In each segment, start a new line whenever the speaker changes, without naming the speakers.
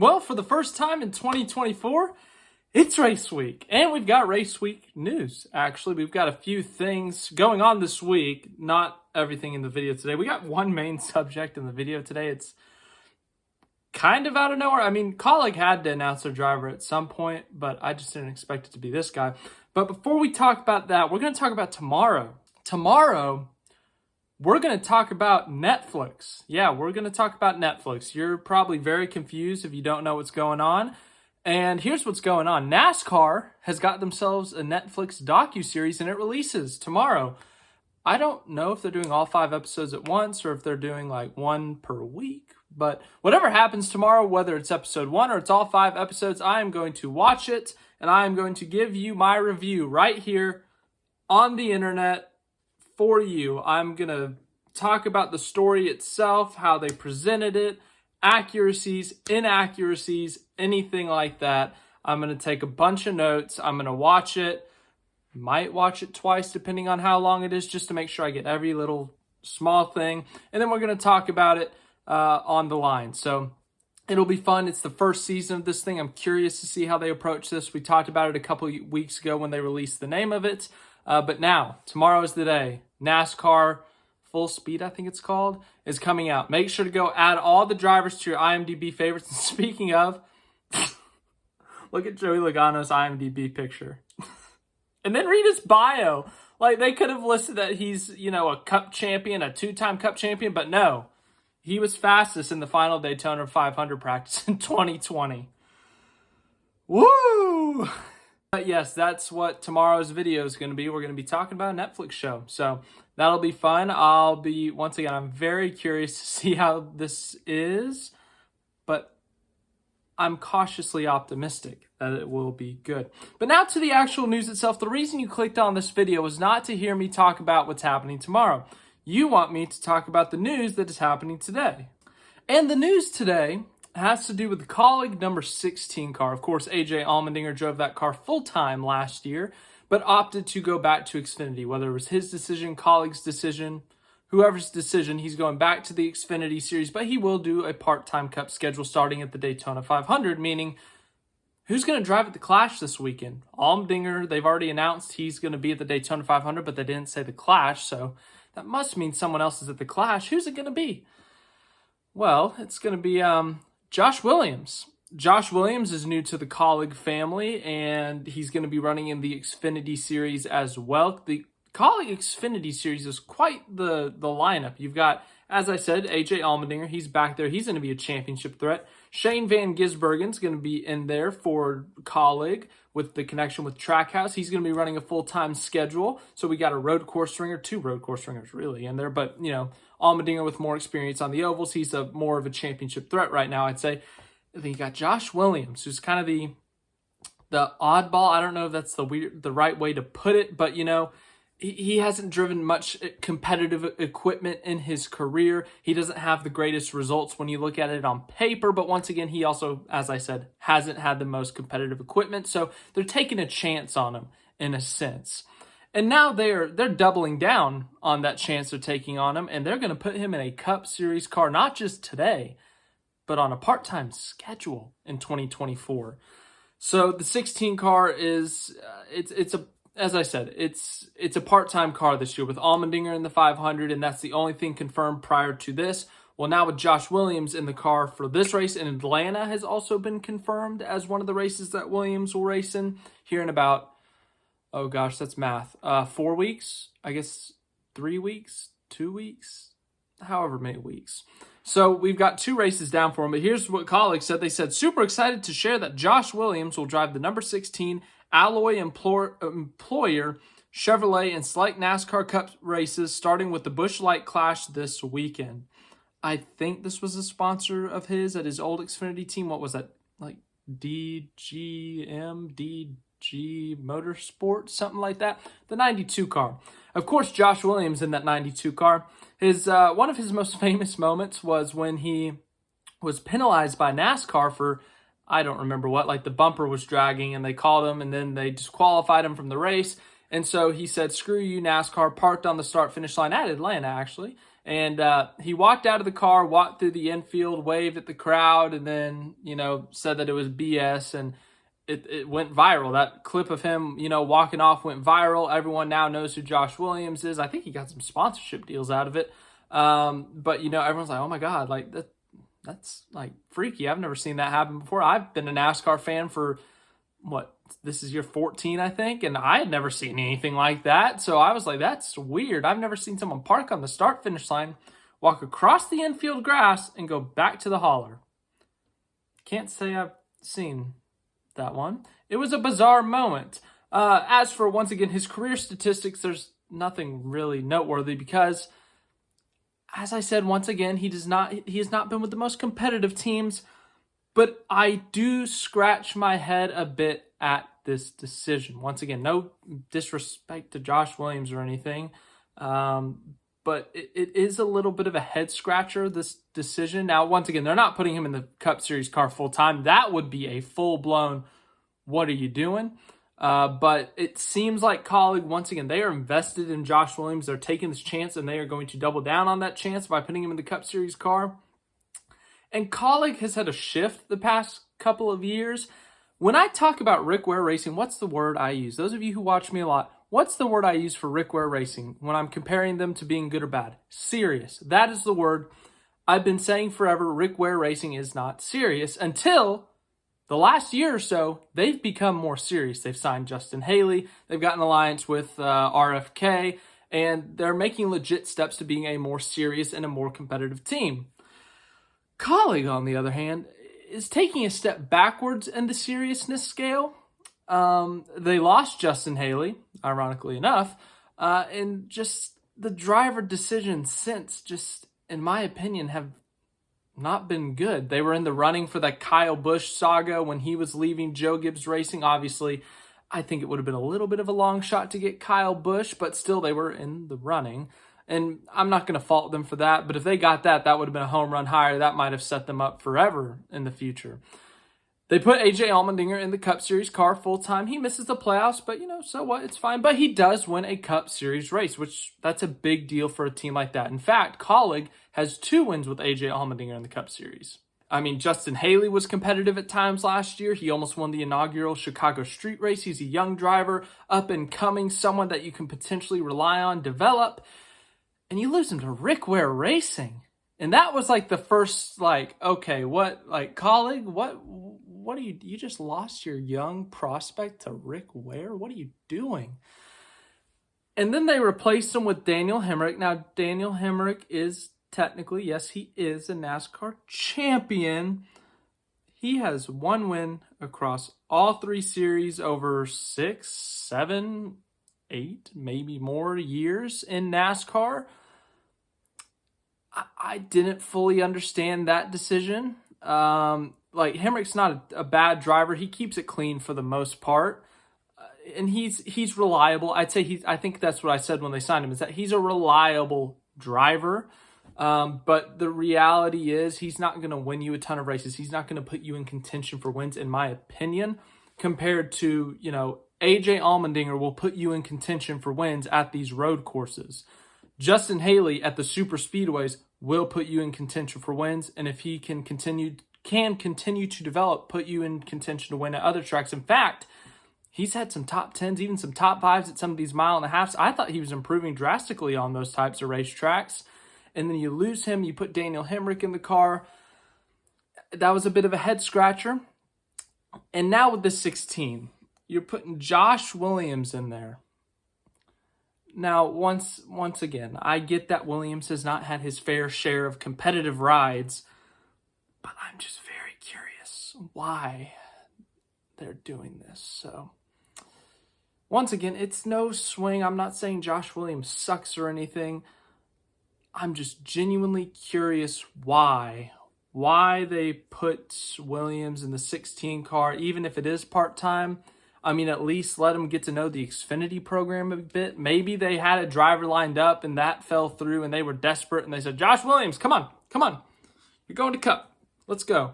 Well, for the first time in 2024, it's race week. And we've got race week news, actually. We've got a few things going on this week. Not everything in the video today. We got one main subject in the video today. It's kind of out of nowhere. I mean, Kaulig had to announce their driver at some point, but I just didn't expect it to be this guy. But before we talk about that, we're going to talk about tomorrow. Tomorrow, we're going to talk about Netflix. Yeah, we're going to talk about Netflix. You're probably very confused if you don't know what's going on. And here's what's going on. NASCAR has got themselves a Netflix docuseries, and it releases tomorrow. I don't know if they're doing all 5 episodes at once or if they're doing like one per week. But whatever happens tomorrow, whether it's episode 1 or it's all 5 episodes, I am going to watch it, and I am going to give you my review right here on the internet for you. I'm going to talk about the story itself, how they presented it, accuracies, inaccuracies, anything like that. I'm going to take a bunch of notes. I'm going to watch it. Might watch it twice depending on how long it is, just to make sure I get every little small thing. And then we're going to talk about it on the line. So it'll be fun. It's the first season of this thing. I'm curious to see how they approach this. We talked about it a couple weeks ago when they released the name of it. But now, tomorrow is the day. NASCAR Full Speed, I think it's called, is coming out. Make sure to go add all the drivers to your IMDb favorites. And speaking of, look at Joey Logano's IMDb picture. And then read his bio. Like, they could have listed that he's, a cup champion, a 2-time cup champion, but no. He was fastest in the final Daytona 500 practice in 2020. Woo! But yes, that's what tomorrow's video is going to be. We're going to be talking about a Netflix show. So that'll be fun. Once again, I'm very curious to see how this is, but I'm cautiously optimistic that it will be good. But now to the actual news itself. The reason you clicked on this video was not to hear me talk about what's happening tomorrow. You want me to talk about the news that is happening today. And the news today has to do with the Kaulig number 16 car. Of course, AJ Allmendinger drove that car full-time last year, but opted to go back to Xfinity. Whether it was his decision, Kaulig's decision, whoever's decision, he's going back to the Xfinity series, but he will do a part-time cup schedule starting at the Daytona 500, meaning who's going to drive at the Clash this weekend? Allmendinger, they've already announced he's going to be at the Daytona 500, but they didn't say the Clash, so that must mean someone else is at the Clash. Who's it going to be? Well, it's going to be Josh Williams. Josh Williams is new to the Kaulig family, and he's going to be running in the Xfinity series as well. The Kaulig Xfinity series is quite the lineup. You've got, as I said, AJ Allmendinger. He's back there. He's going to be a championship threat. Shane Van Gisbergen's going to be in there for Kaulig with the connection with Trackhouse. He's going to be running a full-time schedule. So we got a road course ringer, 2 road course ringers really in there. But, Allmendinger with more experience on the ovals. He's more of a championship threat right now, I'd say. And then you got Josh Williams, who's kind of the oddball. I don't know if that's the right way to put it, but, he hasn't driven much competitive equipment in his career. He doesn't have the greatest results when you look at it on paper, but once again, he also, as I said, hasn't had the most competitive equipment, so they're taking a chance on him in a sense. And now they're doubling down on that chance they're taking on him, and they're going to put him in a Cup Series car, not just today, but on a part-time schedule in 2024. So the 16 car is, as I said, it's a part-time car this year with Allmendinger in the 500, and that's the only thing confirmed prior to this. Well, now with Josh Williams in the car for this race, and Atlanta has also been confirmed as one of the races that Williams will race in here in about, oh gosh, that's math, 4 weeks, I guess 3 weeks, 2 weeks, however many weeks. So we've got 2 races down for him, but here's what Kaulig said. They said, super excited to share that Josh Williams will drive the number 16 Alloy Employer Chevrolet and select NASCAR Cup races, starting with the Busch Clash this weekend. I think this was a sponsor of his at his old Xfinity team. What was that? Like DG Motorsport, something like that. The 92 car. Of course, Josh Williams in that 92 car. One of his most famous moments was when he was penalized by NASCAR for, I don't remember what, like the bumper was dragging and they called him and then they disqualified him from the race. And so he said, screw you, NASCAR, parked on the start-finish line at Atlanta, actually. And he walked out of the car, walked through the infield, waved at the crowd, and then, said that it was BS, and it went viral. That clip of him, walking off went viral. Everyone now knows who Josh Williams is. I think he got some sponsorship deals out of it. But, everyone's like, oh my God, like that's like freaky. I've never seen that happen before. I've been a NASCAR fan for this is year 14, I think, and I had never seen anything like that. So I was like, that's weird. I've never seen someone park on the start-finish line, walk across the infield grass, and go back to the hauler. Can't say I've seen that one. It was a bizarre moment. As for, once again, his career statistics, there's nothing really noteworthy because, as I said, once again, he has not been with the most competitive teams, but I do scratch my head a bit at this decision. Once again, no disrespect to Josh Williams or anything, but it is a little bit of a head scratcher, this decision. Now, once again, they're not putting him in the Cup Series car full time. That would be a full-blown, what are you doing? But it seems like Kaulig, once again, they are invested in Josh Williams. They're taking this chance, and they are going to double down on that chance by putting him in the Cup Series car. And Kaulig has had a shift the past couple of years. When I talk about Rick Ware Racing, what's the word I use? Those of you who watch me a lot, what's the word I use for Rick Ware Racing when I'm comparing them to being good or bad? Serious. That is the word. I've been saying forever, Rick Ware Racing is not serious until the last year or so, they've become more serious. They've signed Justin Haley. They've got an alliance with RFK, and they're making legit steps to being a more serious and a more competitive team. Kaulig, on the other hand, is taking a step backwards in the seriousness scale. They lost Justin Haley, ironically enough, and just the driver decisions since, just in my opinion, have not been good. They were in the running for that Kyle Busch saga when he was leaving Joe Gibbs Racing. Obviously, I think it would have been a little bit of a long shot to get Kyle Busch, but still they were in the running. And I'm not going to fault them for that, but if they got that, that would have been a home run hire. That might have set them up forever in the future. They put AJ Allmendinger in the Cup Series car full-time. He misses the playoffs, but, so what? It's fine. But he does win a Cup Series race, which that's a big deal for a team like that. In fact, Kaulig has 2 wins with AJ Allmendinger in the Cup Series. I mean, Justin Haley was competitive at times last year. He almost won the inaugural Chicago Street Race. He's a young driver, up and coming, someone that you can potentially rely on, develop. And you lose him to Rick Ware Racing. And that was like the first, okay, what, Kaulig, what are you just lost your young prospect to Rick Ware? What are you doing? And then they replaced him with Daniel Hemrick. Now, Daniel Hemrick is technically, yes, he is a NASCAR champion. He has 1 win across all 3 series over 6, 7, 8, maybe more years in NASCAR. I didn't fully understand that decision. Hemrick's not a bad driver. He keeps it clean for the most part. And he's reliable. I think that's what I said when they signed him, is that he's a reliable driver. But the reality is he's not going to win you a ton of races. He's not going to put you in contention for wins, in my opinion, compared to, AJ Allmendinger will put you in contention for wins at these road courses. Justin Haley at the super speedways will put you in contention for wins, and if he can continue to develop, put you in contention to win at other tracks. In fact, he's had some top 10s, even some top 5s at some of these mile and a halves. I thought he was improving drastically on those types of racetracks. And then you lose him, you put Daniel Hemrick in the car. That was a bit of a head scratcher. And now with the 16, you're putting Josh Williams in there. Now, once again, I get that Williams has not had his fair share of competitive rides, but I'm just very curious why they're doing this. So, once again, it's no swing. I'm not saying Josh Williams sucks or anything. I'm just genuinely curious why they put Williams in the 16 car, even if it is part-time. I mean, at least let him get to know the Xfinity program a bit. Maybe they had a driver lined up and that fell through and they were desperate and they said, Josh Williams, come on. You're going to Cup. Let's go.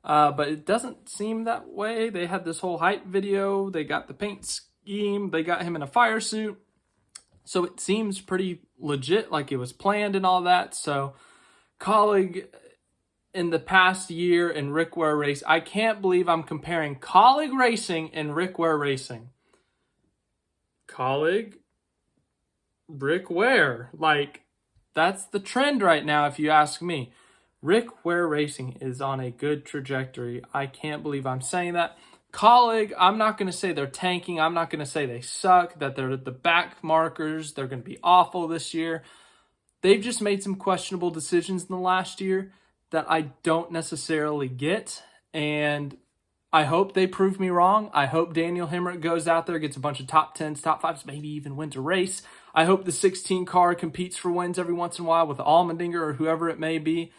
But it doesn't seem that way. They had this whole hype video. They got the paint scheme. They got him in a fire suit. So it seems pretty legit, like it was planned and all that. So Kaulig in the past year and Rick Ware race, I can't believe I'm comparing Kaulig racing and Rick Ware racing. Kaulig, Rick Ware, like that's the trend right now if you ask me. Rick Ware Racing is on a good trajectory. I can't believe I'm saying that. Kaulig, I'm not going to say they're tanking. I'm not going to say they suck, that they're the back markers. They're going to be awful this year. They've just made some questionable decisions in the last year that I don't necessarily get. And I hope they prove me wrong. I hope Daniel Hemrick goes out there, gets a bunch of top 10s, top 5s, maybe even wins a race. I hope the 16 car competes for wins every once in a while with Allmendinger or whoever it may be.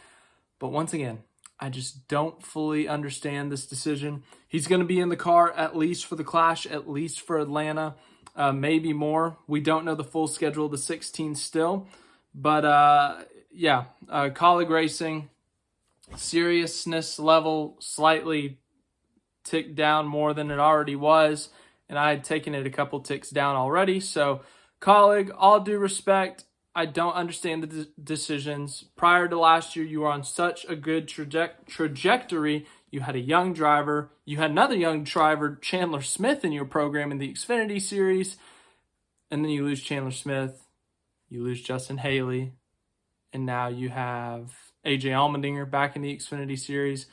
But once again, I just don't fully understand this decision. He's going to be in the car at least for the Clash, at least for Atlanta, maybe more. We don't know the full schedule of the 16 still. But Kaulig Racing, seriousness level slightly ticked down more than it already was. And I had taken it a couple ticks down already. So Kaulig, all due respect, I don't understand the decisions. Prior to last year, you were on such a good trajectory. You had a young driver. You had another young driver, Chandler Smith, in your program in the Xfinity Series. And then you lose Chandler Smith. You lose Justin Haley. And now you have AJ Allmendinger back in the Xfinity Series.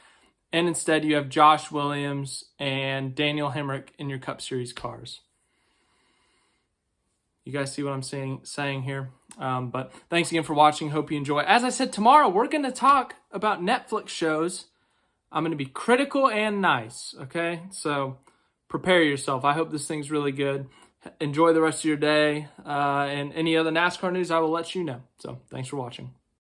And instead, you have Josh Williams and Daniel Hemrick in your Cup Series cars. You guys see what I'm saying here? But thanks again for watching. Hope you enjoy. As I said, tomorrow we're going to talk about Netflix shows. I'm going to be critical and nice, okay? So prepare yourself. I hope this thing's really good. Enjoy the rest of your day. And any other NASCAR news, I will let you know. So thanks for watching.